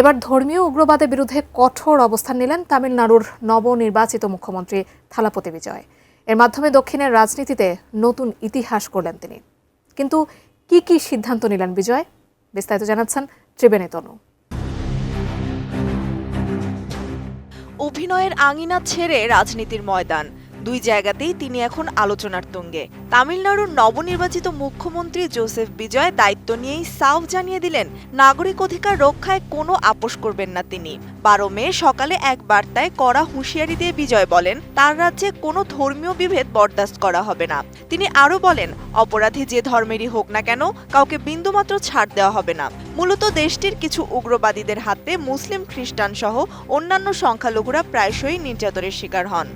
এবার ধর্মীয় উগ্রবাদের বিরুদ্ধে কঠোর অবস্থান নিলেন তামিলনাড়ুর নবনির্বাচিত মুখ্যমন্ত্রী থালাপতি বিজয়। এর মাধ্যমে দক্ষিণের রাজনীতিতে নতুন ইতিহাস করলেন তিনি। কিন্তু কি সিদ্ধান্ত নিলেন বিজয়, বিস্তারিত জানাচ্ছেন ত্রিবেণী তনু। অভিনয়ের আঙিনা ছেড়ে রাজনীতির ময়দান, দুই জায়গাতেই তিনি এখন আলোচনার তুঙ্গে। তামিলনাড়ুর নবনির্বাচিত মুখ্যমন্ত্রী জোসেফ বিজয় দায়িত্ব নিয়েই সাফ জানিয়ে দিলেন, নাগরিক অধিকার রক্ষায় কোনো আপোষ করবেন না তিনি। 12 মে সকালে এক বার্তায় কড়া হুঁশিয়ারি দিয়ে বিজয় বলেন, তার রাজ্যে কোনো ধর্মীয় বিভেদ বরদাস্ত করা হবে না। তিনি আরও বলেন, অপরাধী যে ধর্মেরই হোক না কেন, কাউকে বিন্দুমাত্র ছাড় দেওয়া হবে না। মূলত দেশটির কিছু উগ্রবাদীদের হাতে মুসলিম, খ্রিস্টান সহ অন্যান্য সংখ্যালঘুরা প্রায়শই নির্যাতনের শিকার হন।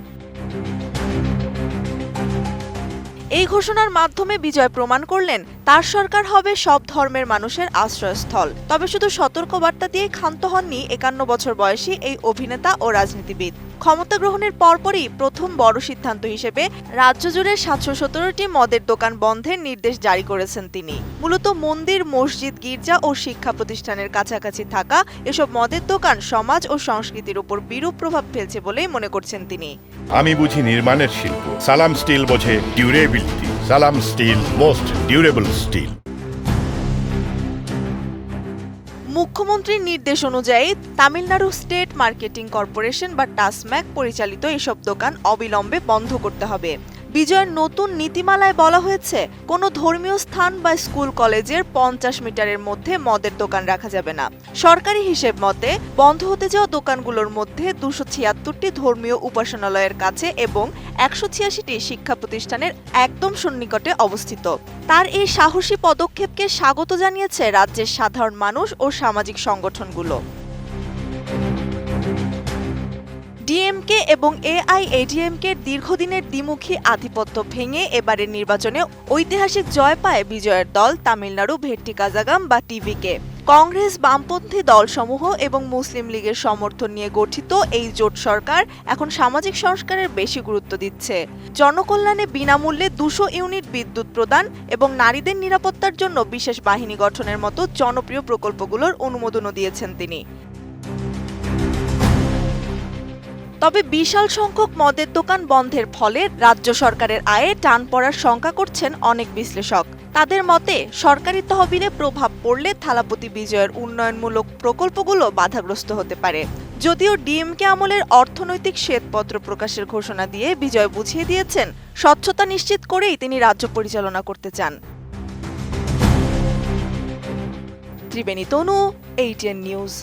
এই ঘোষণার মাধ্যমে বিজয় প্রমাণ করলেন, তার সরকার হবে সব ধর্মের মানুষের আশ্রয়স্থল। তবে শুধু সতর্কবার্তা দিয়ে ক্ষান্ত হননি 51 বছর বয়সী এই অভিনেতা ও রাজনীতিবিদ। ক্ষমতা গ্রহণের পরপরই প্রথম বড় সিদ্ধান্ত হিসেবে রাজ্য জুড়ে 717টি মদের দোকান বন্ধের নির্দেশ জারি করেছেন তিনি। মূলত মন্দির, মসজিদ, গির্জা ও শিক্ষা প্রতিষ্ঠানের কাছাকাছি থাকা এসব মদের দোকান সমাজ ও সংস্কৃতির উপর বিরূপ প্রভাব ফেলছে বলেই মনে করছেন তিনি। আমি বুঝি নির্মাণের শিল্প, সালাম স্টিল বোঝে ডিউরেবিলিটি। সালাম স্টিল, মোস্ট ডিউরেবল স্টিল। মুখ্যমন্ত্রীর নির্দেশ অনুযায়ী তামিলনাড়ু স্টেট মার্কেটিং কর্পোরেশন বা টাসম্যাক পরিচালিত এসব দোকান অবিলম্বে বন্ধ করতে হবে। বিজয়ের নতুন নীতিমালায় বলা হয়েছে, কোনো ধর্মীয় স্থান বা স্কুল কলেজের 50 মিটারের মধ্যে মদের দোকান রাখা যাবে না। সরকারি হিসেব মতে বন্ধ হতে যাওয়া দোকানগুলোর মধ্যে 276টি ধর্মীয় উপাসনালয়ের কাছে এবং 186টি শিক্ষা প্রতিষ্ঠানের একদম সন্নিকটে অবস্থিত। তার এই সাহসী পদক্ষেপকে স্বাগত জানিয়েছে রাজ্যের সাধারণ মানুষ ও সামাজিক সংগঠনগুলো। ডিএমকে এবং এআইএডিএমকের দীর্ঘদিনের দ্বিমুখী আধিপত্য ভেঙে এবারের নির্বাচনে ঐতিহাসিক জয় পায় বিজয়ের দল তামিলনাড়ু ভেট্টিকাজাগাম বা টিভিকে। কংগ্রেস, বামপন্থী দলসমূহ এবং মুসলিম লীগের সমর্থন নিয়ে গঠিত এই জোট সরকার এখন সামাজিক সংস্কারের বেশি গুরুত্ব দিচ্ছে। জনকল্যাণে বিনামূল্যে 200 ইউনিট বিদ্যুৎ প্রদান এবং নারীদের নিরাপত্তার জন্য বিশেষ বাহিনী গঠনের মতো জনপ্রিয় প্রকল্পগুলোর অনুমোদনও দিয়েছেন তিনি। তবে বিশাল সংখ্যক মদের দোকান বন্ধের ফলে রাজ্য সরকারের আয়ে টান পড়ার শঙ্কা করছেন অনেক বিশ্লেষক। তাদের মতে, সরকারি তহবিলে প্রভাব পড়লে থালাপতি বিজয়ের উন্নয়নমূলক প্রকল্পগুলো বাধাগ্রস্ত হতে পারে। যদিও ডিএমকে আমলের অর্থনৈতিক শ্বেতপত্র প্রকাশের ঘোষণা দিয়ে বিজয় বুঝিয়ে দিয়েছেন, স্বচ্ছতা নিশ্চিত করেই তিনি রাজ্য পরিচালনা করতে চান। ত্রিবেণী তনু, ATN নিউজ।